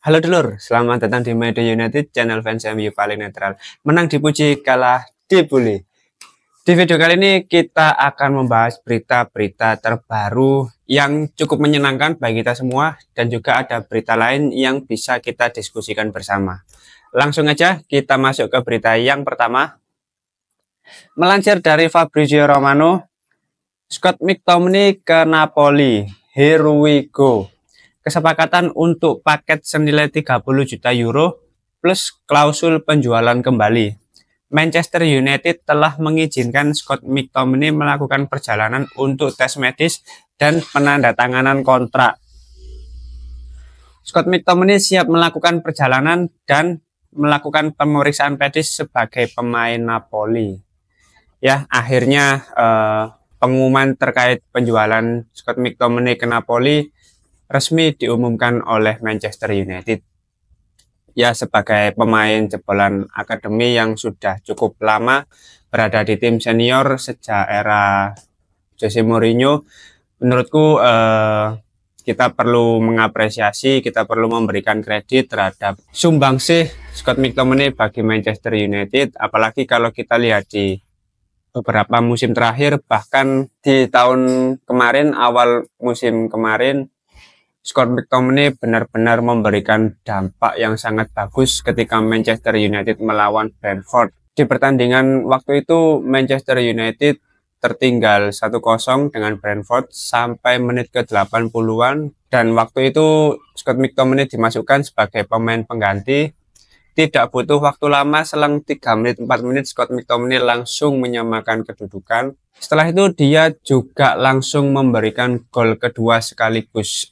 Halo dulur, selamat datang di Media United, channel fans MU paling netral. Menang dipuji, kalah dibully. Di video kali ini kita akan membahas berita-berita terbaru yang cukup menyenangkan bagi kita semua, dan juga ada berita lain yang bisa kita diskusikan bersama. Langsung aja kita masuk ke berita yang pertama. Melansir dari Fabrizio Romano, Scott McTominay ke Napoli. Here we go. Kesepakatan untuk paket senilai 30 juta euro plus klausul penjualan kembali. Manchester United telah mengizinkan Scott McTominay melakukan perjalanan untuk tes medis dan penandatanganan kontrak. Scott McTominay siap melakukan perjalanan dan melakukan pemeriksaan medis sebagai pemain Napoli. Ya, akhirnya pengumuman terkait penjualan Scott McTominay ke Napoli resmi diumumkan oleh Manchester United. Ya, sebagai pemain jebolan akademi yang sudah cukup lama berada di tim senior sejak era Jose Mourinho, menurutku kita perlu mengapresiasi, kita perlu memberikan kredit terhadap sumbangsih Scott McTominay bagi Manchester United, apalagi kalau kita lihat di beberapa musim terakhir, bahkan di tahun kemarin, awal musim kemarin, Scott McTominay benar-benar memberikan dampak yang sangat bagus ketika Manchester United melawan Brentford. Di pertandingan waktu itu Manchester United tertinggal 1-0 dengan Brentford sampai menit ke 80-an, dan waktu itu Scott McTominay dimasukkan sebagai pemain pengganti. Tidak butuh waktu lama, selang 3 menit 4 menit Scott McTominay langsung menyamakan kedudukan. Setelah itu dia juga langsung memberikan gol kedua sekaligus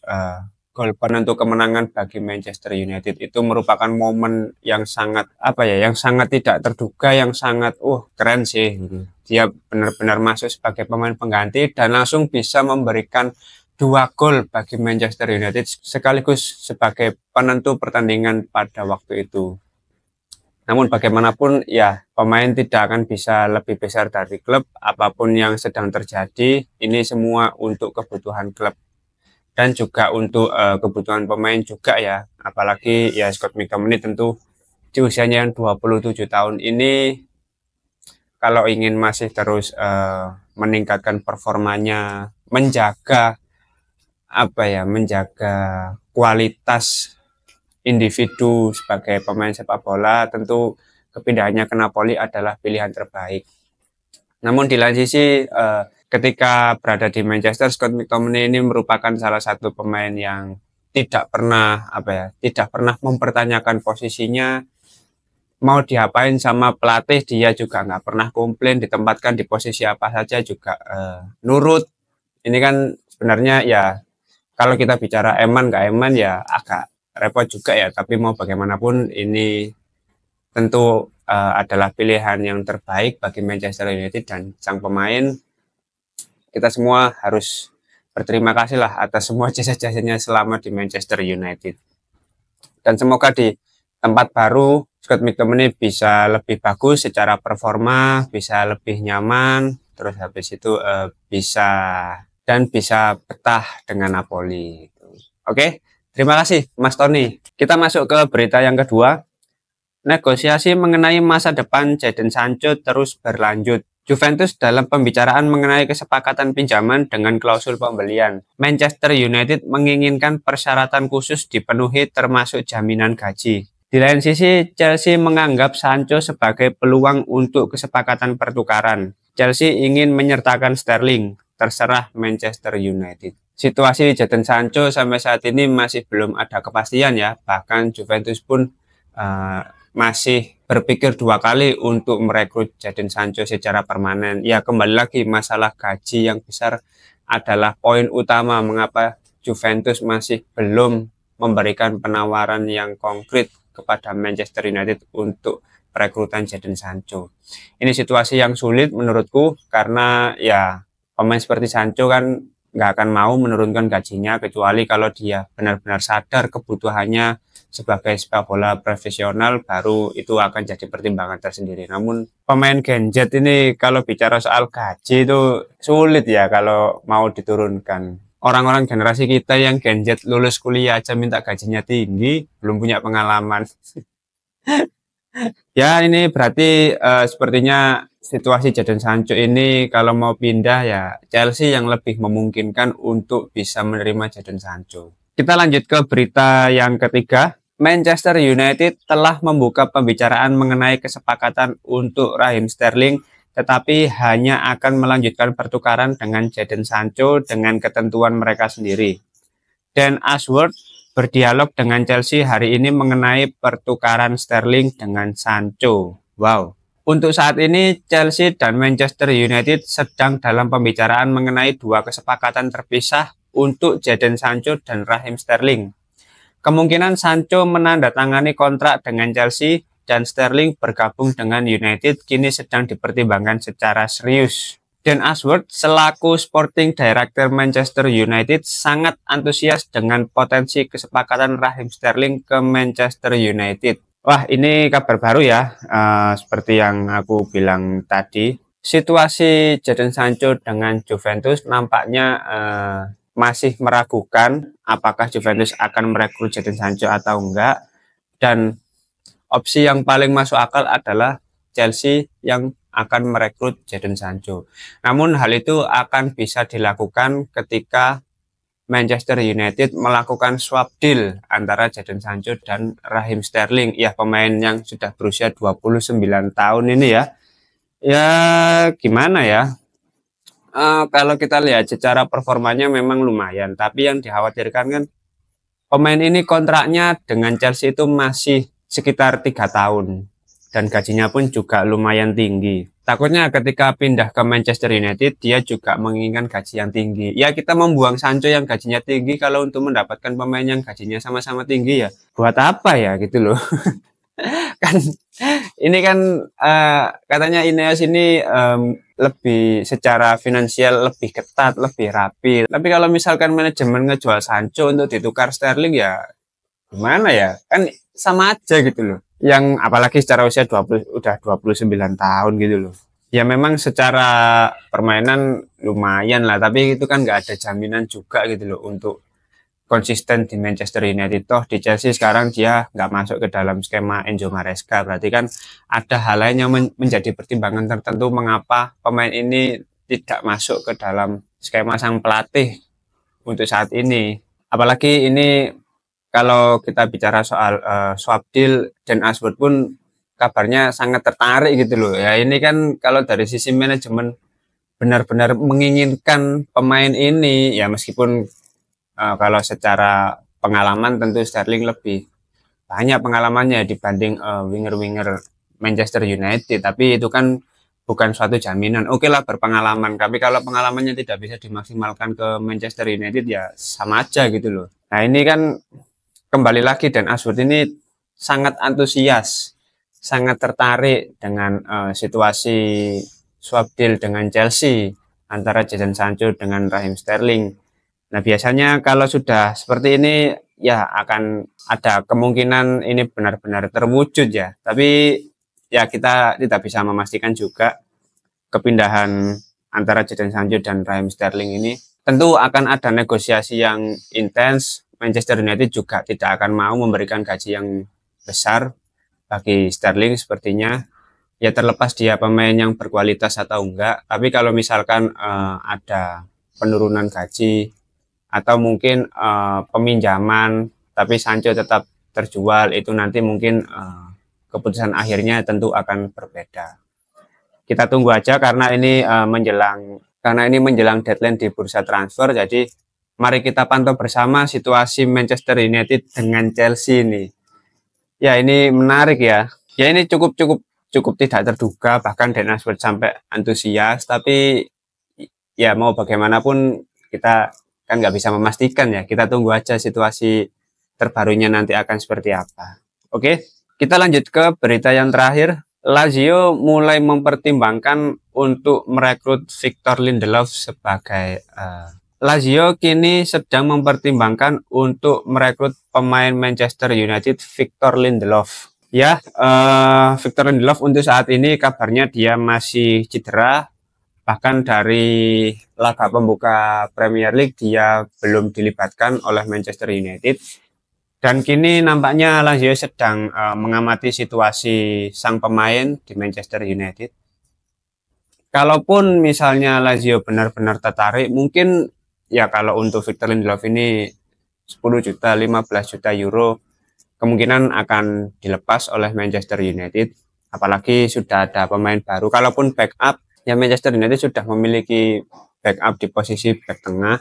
gol penentu kemenangan bagi Manchester United. Itu merupakan momen yang sangat yang sangat tidak terduga, yang sangat keren sih. Dia benar-benar masuk sebagai pemain pengganti dan langsung bisa memberikan 2 gol bagi Manchester United sekaligus sebagai penentu pertandingan pada waktu itu. Namun bagaimanapun ya, pemain tidak akan bisa lebih besar dari klub. Apapun yang sedang terjadi, ini semua untuk kebutuhan klub dan juga untuk kebutuhan pemain juga ya. Apalagi ya Scott McTominay tentu di usianya yang 27 tahun ini, kalau ingin masih terus meningkatkan performanya, menjaga menjaga kualitas individu sebagai pemain sepak bola, tentu kepindahannya ke Napoli adalah pilihan terbaik. Namun di lain sisi, ketika berada di Manchester, Scott McTominay ini merupakan salah satu pemain yang tidak pernah mempertanyakan posisinya. Mau diapain sama pelatih, dia juga nggak pernah komplain, ditempatkan di posisi apa saja juga nurut. Ini kan sebenarnya ya, kalau kita bicara eman nggak eman ya agak repot juga ya, tapi mau bagaimanapun ini tentu adalah pilihan yang terbaik bagi Manchester United dan sang pemain. Kita semua harus berterima kasih lah atas semua jasa-jasanya selama di Manchester United. Dan semoga di tempat baru Scott McTominay bisa lebih bagus secara performa, bisa lebih nyaman, terus habis itu bisa betah dengan Napoli. Oke. Terima kasih Mas Tony. Kita masuk ke berita yang kedua. Negosiasi mengenai masa depan Jadon Sancho terus berlanjut. Juventus dalam pembicaraan mengenai kesepakatan pinjaman dengan klausul pembelian. Manchester United menginginkan persyaratan khusus dipenuhi termasuk jaminan gaji. Di lain sisi, Chelsea menganggap Sancho sebagai peluang untuk kesepakatan pertukaran. Chelsea ingin menyertakan Sterling, terserah Manchester United. Situasi Jadon Sancho sampai saat ini masih belum ada kepastian ya. Bahkan Juventus pun masih berpikir 2 kali untuk merekrut Jadon Sancho secara permanen. Ya, kembali lagi masalah gaji yang besar adalah poin utama mengapa Juventus masih belum memberikan penawaran yang konkret kepada Manchester United untuk perekrutan Jadon Sancho. Ini situasi yang sulit menurutku, karena ya pemain seperti Sancho kan nggak akan mau menurunkan gajinya kecuali kalau dia benar-benar sadar kebutuhannya sebagai sepak bola profesional, baru itu akan jadi pertimbangan tersendiri. Namun pemain Gen Z ini kalau bicara soal gaji itu sulit ya kalau mau diturunkan. orang-orang generasi kita yang Gen Z lulus kuliah aja minta gajinya tinggi, belum punya pengalaman. Ya ini berarti sepertinya situasi Jadon Sancho ini kalau mau pindah ya Chelsea yang lebih memungkinkan untuk bisa menerima Jadon Sancho. Kita lanjut ke berita yang ketiga. Manchester United telah membuka pembicaraan mengenai kesepakatan untuk Raheem Sterling, tetapi hanya akan melanjutkan pertukaran dengan Jadon Sancho dengan ketentuan mereka sendiri. Dan Ashworth berdialog dengan Chelsea hari ini mengenai pertukaran Sterling dengan Sancho. Wow. Untuk saat ini, Chelsea dan Manchester United sedang dalam pembicaraan mengenai dua kesepakatan terpisah untuk Jadon Sancho dan Raheem Sterling. Kemungkinan Sancho menandatangani kontrak dengan Chelsea dan Sterling bergabung dengan United kini sedang dipertimbangkan secara serius. Dan Ashworth selaku Sporting Director Manchester United sangat antusias dengan potensi kesepakatan Raheem Sterling ke Manchester United. Wah, ini kabar baru ya, seperti yang aku bilang tadi. Situasi Jadon Sancho dengan Juventus nampaknya masih meragukan apakah Juventus akan merekrut Jadon Sancho atau enggak. Dan opsi yang paling masuk akal adalah Chelsea yang akan merekrut Jadon Sancho. Namun hal itu akan bisa dilakukan ketika Manchester United melakukan swap deal antara Jadon Sancho dan Raheem Sterling. Ya, pemain yang sudah berusia 29 tahun ini ya. Ya, gimana ya? Kalau kita lihat secara performanya memang lumayan. Tapi yang dikhawatirkan kan pemain ini kontraknya dengan Chelsea itu masih sekitar 3 tahun. Dan gajinya pun juga lumayan tinggi. Takutnya ketika pindah ke Manchester United, dia juga menginginkan gaji yang tinggi. Ya kita membuang Sancho yang gajinya tinggi kalau untuk mendapatkan pemain yang gajinya sama-sama tinggi ya. Buat apa ya gitu loh. Kan ini kan katanya Ineos ini lebih secara finansial lebih ketat, lebih rapi. Tapi kalau misalkan manajemen ngejual Sancho untuk ditukar Sterling ya gimana ya? Kan sama aja gitu loh. Yang apalagi secara usia udah 29 tahun gitu loh. Ya memang secara permainan lumayan lah, tapi itu kan nggak ada jaminan juga gitu loh untuk konsisten di Manchester United. Toh di Chelsea sekarang dia nggak masuk ke dalam skema Enzo Maresca, berarti kan ada hal lain yang menjadi pertimbangan tertentu mengapa pemain ini tidak masuk ke dalam skema sang pelatih untuk saat ini. Apalagi ini kalau kita bicara soal swap deal, Dan Ashworth pun kabarnya sangat tertarik gitu loh. Ya ini kan kalau dari sisi manajemen benar-benar menginginkan pemain ini, ya meskipun kalau secara pengalaman tentu Sterling lebih banyak pengalamannya dibanding winger-winger Manchester United. Tapi itu kan bukan suatu jaminan. Oke lah berpengalaman, tapi kalau pengalamannya tidak bisa dimaksimalkan ke Manchester United ya sama aja gitu loh. Nah ini kan kembali lagi Dan Ashworth ini sangat antusias, sangat tertarik dengan situasi swap deal dengan Chelsea antara Jadon Sancho dengan Raheem Sterling. Nah biasanya kalau sudah seperti ini ya akan ada kemungkinan ini benar-benar terwujud ya. Tapi ya kita tidak bisa memastikan juga kepindahan antara Jadon Sancho dan Raheem Sterling ini. Tentu akan ada negosiasi yang intens. Manchester United juga tidak akan mau memberikan gaji yang besar bagi Sterling sepertinya. Ya terlepas dia pemain yang berkualitas atau enggak. Tapi kalau misalkan ada penurunan gaji atau mungkin peminjaman, tapi Sancho tetap terjual, itu nanti mungkin keputusan akhirnya tentu akan berbeda. Kita tunggu aja karena ini menjelang deadline di bursa transfer. Jadi mari kita pantau bersama situasi Manchester United dengan Chelsea ini. Ya ini menarik ya. Ya ini cukup tidak terduga, bahkan Dan Ashworth sampai antusias. Tapi ya mau bagaimanapun kita kan nggak bisa memastikan ya. Kita tunggu aja situasi terbarunya nanti akan seperti apa. Oke, kita lanjut ke berita yang terakhir. Lazio mulai mempertimbangkan untuk merekrut Victor Lindelof sebagai Lazio kini sedang mempertimbangkan untuk merekrut pemain Manchester United Victor Lindelof. Ya, Victor Lindelof untuk saat ini kabarnya dia masih cedera. Bahkan dari laga pembuka Premier League dia belum dilibatkan oleh Manchester United. Dan kini nampaknya Lazio sedang mengamati situasi sang pemain di Manchester United. Kalaupun misalnya Lazio benar-benar tertarik, mungkin ya kalau untuk Victor Lindelof ini 10 juta, 15 juta euro kemungkinan akan dilepas oleh Manchester United. Apalagi sudah ada pemain baru. Kalaupun backup, ya Manchester United sudah memiliki backup di posisi back tengah.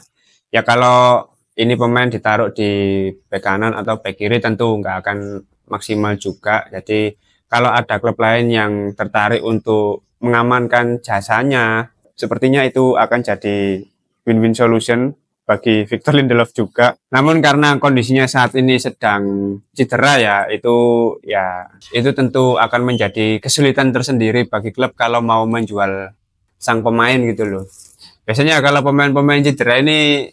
Ya kalau ini pemain ditaruh di back kanan atau back kiri tentu nggak akan maksimal juga. Jadi kalau ada klub lain yang tertarik untuk mengamankan jasanya, sepertinya itu akan jadi win-win solution bagi Victor Lindelof juga. Namun karena kondisinya saat ini sedang cedera itu tentu akan menjadi kesulitan tersendiri bagi klub kalau mau menjual sang pemain gitu loh. Biasanya kalau pemain-pemain cedera ini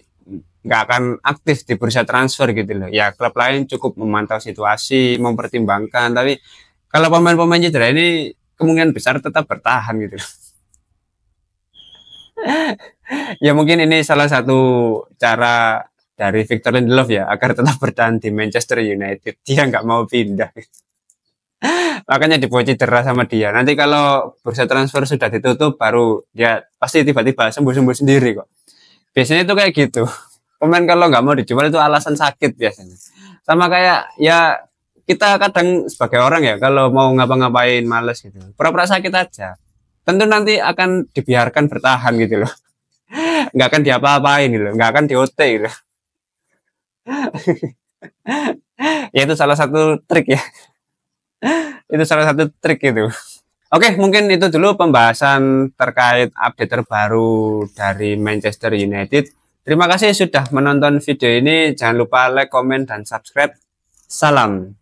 nggak akan aktif di bursa transfer gitu loh. Ya klub lain cukup memantau situasi, mempertimbangkan. Tapi kalau pemain-pemain cedera ini kemungkinan besar tetap bertahan gitu loh. Ya mungkin ini salah satu cara dari Victor Lindelof ya agar tetap bertahan di Manchester United. Dia nggak mau pindah. Makanya dibawa cedera sama dia. Nanti kalau bursa transfer sudah ditutup baru dia pasti tiba-tiba sembuh-sembuh sendiri kok. Biasanya itu kayak gitu. Pemain kalau nggak mau dijual itu alasan sakit biasanya. Sama kayak ya kita kadang sebagai orang ya kalau mau ngapa-ngapain males gitu. Pura-pura sakit aja. Tentu nanti akan dibiarkan bertahan gitu loh. Nggak akan diapa-apain gitu, nggak akan di OT gitu. Ya itu salah satu trik ya. Itu salah satu trik gitu. Oke, mungkin itu dulu pembahasan terkait update terbaru dari Manchester United. Terima kasih sudah menonton video ini. Jangan lupa like, komen, dan subscribe. Salam.